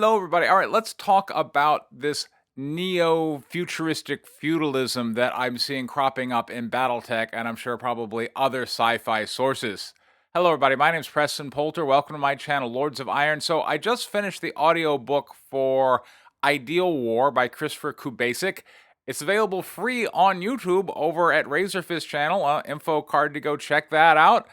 Hello, everybody. All right, let's talk about this neo-futuristic feudalism that I'm seeing cropping up in Battletech, and I'm sure probably other sci-fi sources. Hello, everybody. My name is Preston Poulter. Welcome to my channel, Lords of Iron. So I just finished the audiobook for Ideal War by Christopher Kubasick. It's available free on YouTube over at Razorfist channel. Info card to go check that out.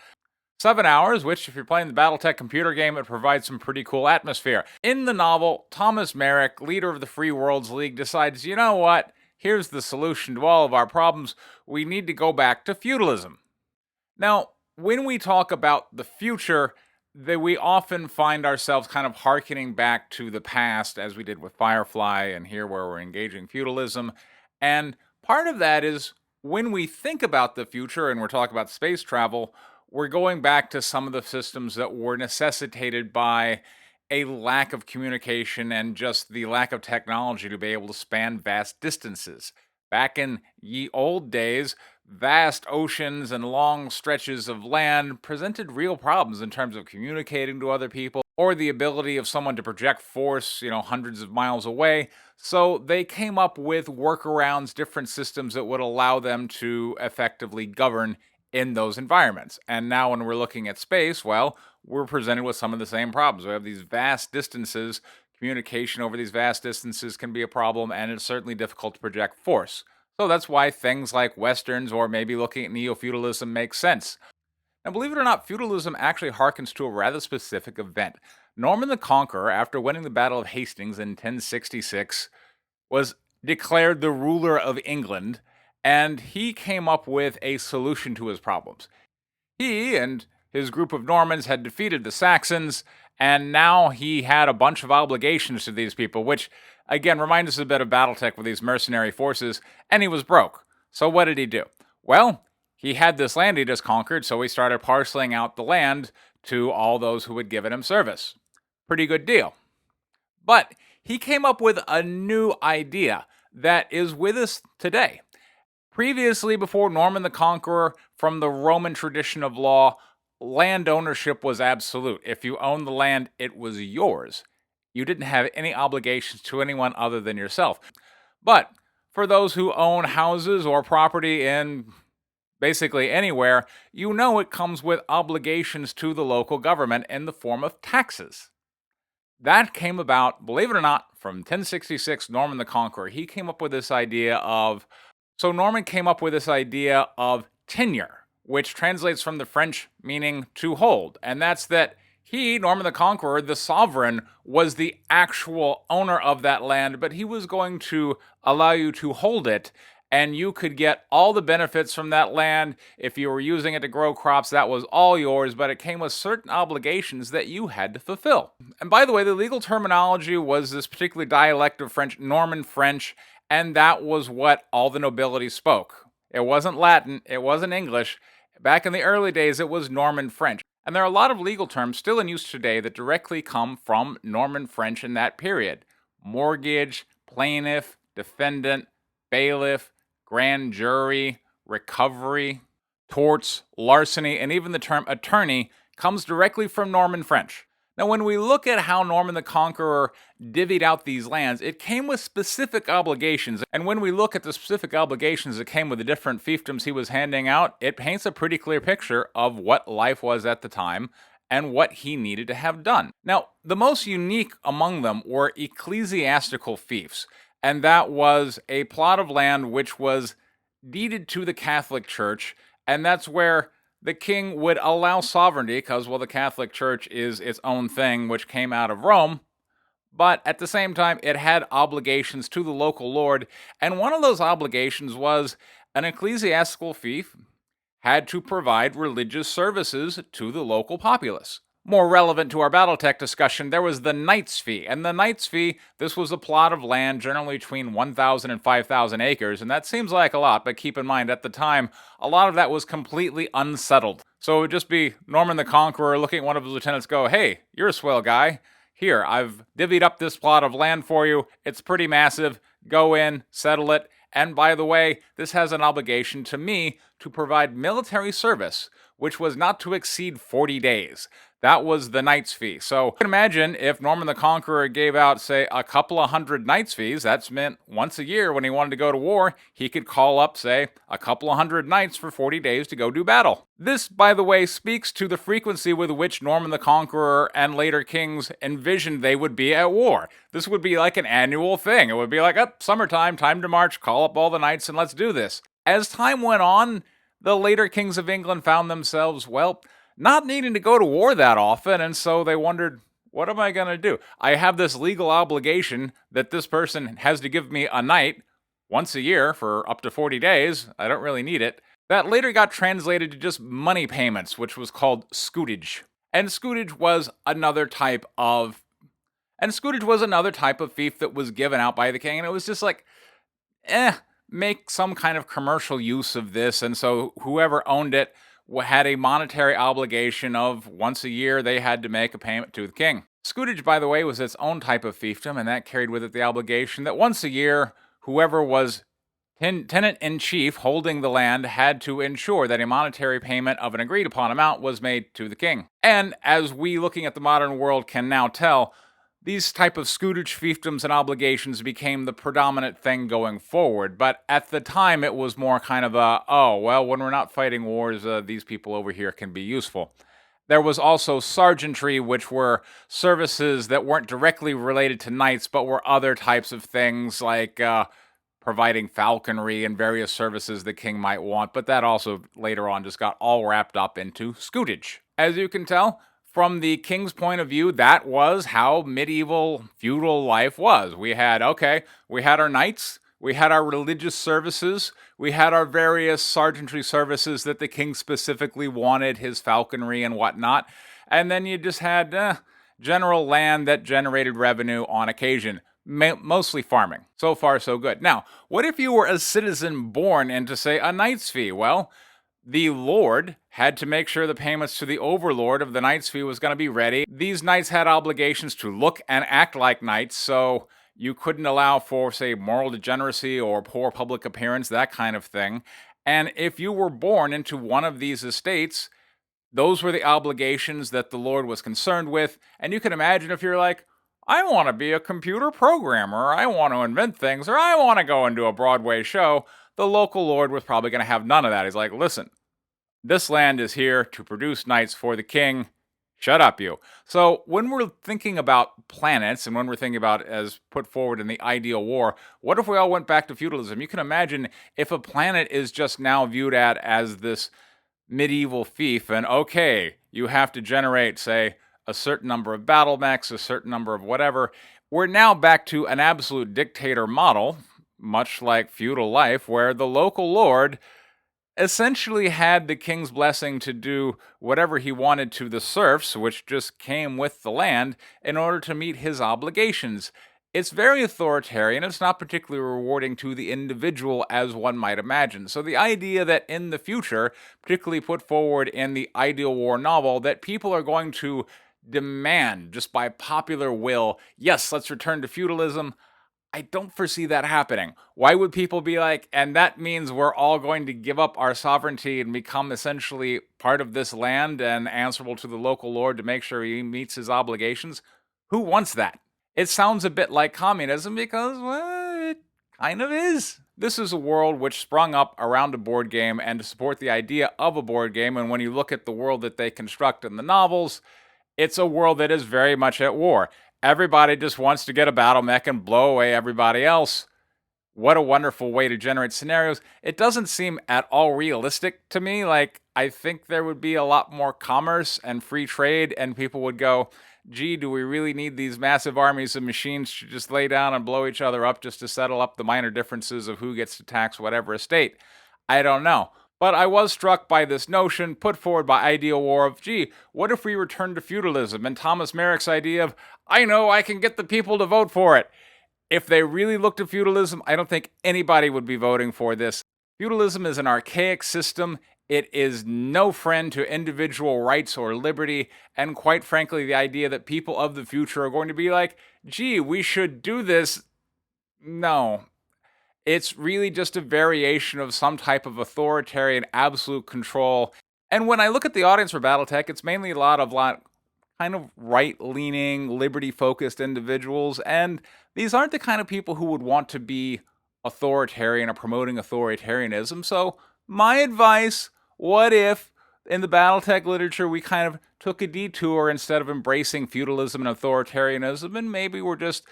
7 hours, which if you're playing the Battletech computer game, it provides some pretty cool atmosphere. In the novel, Thomas Merrick, leader of the Free Worlds League, decides, you know what? Here's the solution to all of our problems. We need to go back to feudalism. Now, when we talk about the future, we often find ourselves kind of hearkening back to the past, as we did with Firefly, and here where we're engaging feudalism. And part of that is when we think about the future and we're talking about space travel, we're going back to some of the systems that were necessitated by a lack of communication and just the lack of technology to be able to span vast distances. Back in ye old days, vast oceans and long stretches of land presented real problems in terms of communicating to other people or the ability of someone to project force, hundreds of miles away. So they came up with workarounds, different systems that would allow them to effectively govern in those environments. And now when we're looking at space, well, we're presented with some of the same problems. We have these vast distances. Communication over these vast distances can be a problem, and it's certainly difficult to project force. So that's why things like Westerns or maybe looking at neo-feudalism makes sense. Now, believe it or not, feudalism actually harkens to a rather specific event. Norman the Conqueror, after winning the Battle of Hastings in 1066, was declared the ruler of England, and he came up with a solution to his problems. He and his group of Normans had defeated the Saxons, and now he had a bunch of obligations to these people, which, again, reminds us a bit of Battletech with these mercenary forces, and he was broke. So what did he do? Well, he had this land he just conquered, so he started parceling out the land to all those who had given him service. Pretty good deal. But he came up with a new idea that is with us today. Previously, before Norman the Conqueror, from the Roman tradition of law, land ownership was absolute. If you owned the land, it was yours. You didn't have any obligations to anyone other than yourself. But for those who own houses or property in basically anywhere, you know it comes with obligations to the local government in the form of taxes. That came about, believe it or not, from 1066, Norman the Conqueror. He came up with this idea of Norman came up with this idea of tenure, which translates from the French meaning to hold. And that's that he, Norman the Conqueror, the sovereign, was the actual owner of that land, but he was going to allow you to hold it, and you could get all the benefits from that land. If you were using it to grow crops, that was all yours, but it came with certain obligations that you had to fulfill. And by the way, the legal terminology was this particular dialect of French, Norman French, and that was what all the nobility spoke. It wasn't Latin, it wasn't English. Back in the early days, it was Norman French. And there are a lot of legal terms still in use today that directly come from Norman French in that period. Mortgage, plaintiff, defendant, bailiff, grand jury, recovery, torts, larceny, and even the term attorney comes directly from Norman French. Now, when we look at how Norman the Conqueror divvied out these lands, it came with specific obligations. And when we look at the specific obligations that came with the different fiefdoms he was handing out, it paints a pretty clear picture of what life was at the time and what he needed to have done. Now, the most unique among them were Ecclesiastical Thiefs, and that was a plot of land which was deeded to the Catholic Church, and that's where the king would allow sovereignty, because, well, the Catholic Church is its own thing, which came out of Rome, but at the same time, it had obligations to the local lord, and one of those obligations was an ecclesiastical thief had to provide religious services to the local populace. More relevant to our Battletech discussion, there was the Knight's Fee. And the Knight's Fee, this was a plot of land generally between 1,000 and 5,000 acres. And that seems like a lot, but keep in mind, at the time, a lot of that was completely unsettled. So it would just be Norman the Conqueror looking at one of his lieutenants go, "Hey, you're a swell guy. Here, I've divvied up this plot of land for you. It's pretty massive. Go in, settle it. And by the way, this has an obligation to me to provide military service, which was not to exceed 40 days. That was the knight's fee. So you can imagine if Norman the Conqueror gave out, say, a couple of hundred knight's fees, that's meant once a year when he wanted to go to war, he could call up, say, a couple of hundred knights for 40 days to go do battle. This, by the way, speaks to the frequency with which Norman the Conqueror and later kings envisioned they would be at war. This would be like an annual thing. It would be like, summertime, time to march, call up all the knights and let's do this. As time went on, the later kings of England found themselves, well, not needing to go to war that often, and so they wondered, what am I going to do? I have this legal obligation that this person has to give me a knight once a year for up to 40 days. I don't really need it. That later got translated to just money payments, which was called scutage. And scutage was another type of fief that was given out by the king, and it was just like, make some kind of commercial use of this, and so whoever owned it had a monetary obligation of once a year they had to make a payment to the king. Scutage, by the way, was its own type of fiefdom, and that carried with it the obligation that once a year, whoever was tenant-in-chief holding the land had to ensure that a monetary payment of an agreed-upon amount was made to the king. And as we, looking at the modern world, can now tell, these type of scutage fiefdoms and obligations became the predominant thing going forward, but at the time it was more kind of when we're not fighting wars, these people over here can be useful. There was also sergeantry, which were services that weren't directly related to knights, but were other types of things like providing falconry and various services the king might want, but that also later on just got all wrapped up into scutage. As you can tell, from the king's point of view, that was how medieval feudal life was. We had our knights, we had our religious services, we had our various sergeantry services that the king specifically wanted, his falconry and whatnot, and then you just had general land that generated revenue on occasion, mostly farming. So far, so good. Now, what if you were a citizen born into, say, a knight's fee? Well, the lord had to make sure the payments to the overlord of the knight's fee was going to be ready. These knights had obligations to look and act like knights, so you couldn't allow for, say, moral degeneracy or poor public appearance, that kind of thing. And if you were born into one of these estates, those were the obligations that the lord was concerned with. And you can imagine if you're like, I want to be a computer programmer, I want to invent things, or I want to go and do a Broadway show, the local lord was probably going to have none of that. He's like, listen, this land is here to produce knights for the king. Shut up, you. So when we're thinking about planets, and when we're thinking about as put forward in the ideal war, what if we all went back to feudalism? You can imagine if a planet is just now viewed at as this medieval fief, and okay, you have to generate, say, a certain number of battle mechs, a certain number of whatever. We're now back to an absolute dictator model, much like feudal life, where the local lord essentially had the king's blessing to do whatever he wanted to the serfs, which just came with the land, in order to meet his obligations. It's very authoritarian. It's not particularly rewarding to the individual as one might imagine. So the idea that in the future, particularly put forward in the Ideal War novel, that people are going to demand, just by popular will, yes, let's return to feudalism, I don't foresee that happening. Why would people be like, and that means we're all going to give up our sovereignty and become essentially part of this land and answerable to the local lord to make sure he meets his obligations? Who wants that? It sounds a bit like communism because, well, it kind of is. This is a world which sprung up around a board game and to support the idea of a board game, and when you look at the world that they construct in the novels, it's a world that is very much at war. Everybody just wants to get a battle mech and blow away everybody else. What a wonderful way to generate scenarios. It doesn't seem at all realistic to me. Like, I think there would be a lot more commerce and free trade, and people would go, gee, do we really need these massive armies of machines to just lay down and blow each other up just to settle up the minor differences of who gets to tax whatever estate? I don't know. But I was struck by this notion put forward by Ideal War of, gee, what if we return to feudalism? And Thomas Merrick's idea of, I know, I can get the people to vote for it. If they really looked at feudalism, I don't think anybody would be voting for this. Feudalism is an archaic system. It is no friend to individual rights or liberty. And quite frankly, the idea that people of the future are going to be like, gee, we should do this. No. It's really just a variation of some type of authoritarian absolute control. And when I look at the audience for Battletech, it's mainly a lot of kind of right-leaning, liberty-focused individuals, and these aren't the kind of people who would want to be authoritarian or promoting authoritarianism. So, my advice, what if in the Battletech literature we kind of took a detour instead of embracing feudalism and authoritarianism, and maybe we're just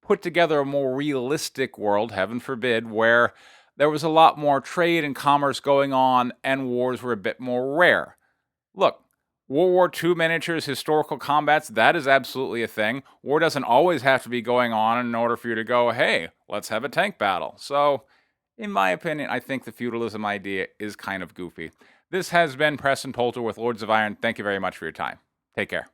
put together a more realistic world, heaven forbid, where there was a lot more trade and commerce going on and wars were a bit more rare. Look, World War II miniatures, historical combats, that is absolutely a thing. War doesn't always have to be going on in order for you to go, hey, let's have a tank battle. So, in my opinion, I think the feudalism idea is kind of goofy. This has been Preston Poulter with Lords of Iron. Thank you very much for your time. Take care.